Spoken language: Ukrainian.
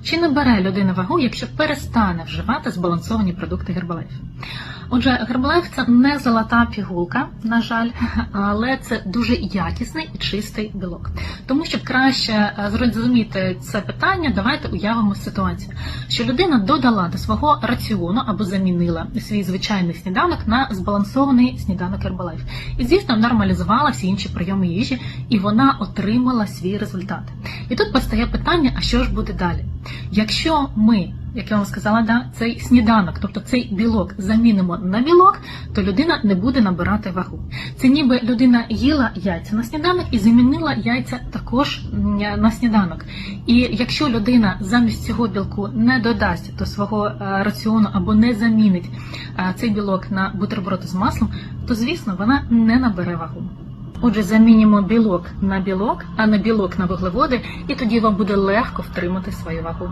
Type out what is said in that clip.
Чи набере людина вагу, якщо перестане вживати збалансовані продукти Herbalife? Отже, Herbalife – це не золота пігулка, на жаль, але це дуже якісний і чистий білок. Тому, щоб краще зрозуміти це питання, давайте уявимо ситуацію, що людина додала до свого раціону або замінила свій звичайний сніданок на збалансований сніданок Herbalife. І, звісно, нормалізувала всі інші прийоми їжі, і вона отримала свій результат. І тут постає питання, а що ж буде далі? Якщо ми, як я вам сказала, цей сніданок, тобто цей білок замінимо на білок, то людина не буде набирати вагу. Це ніби людина їла яйця на сніданок і замінила яйця також на сніданок. І якщо людина замість цього білку не додасть до свого раціону або не замінить цей білок на бутерброди з маслом, то, звісно, вона не набере вагу. Отже, замінимо білок на білок, а не білок на вуглеводи, і тоді вам буде легко втримати свою вагу.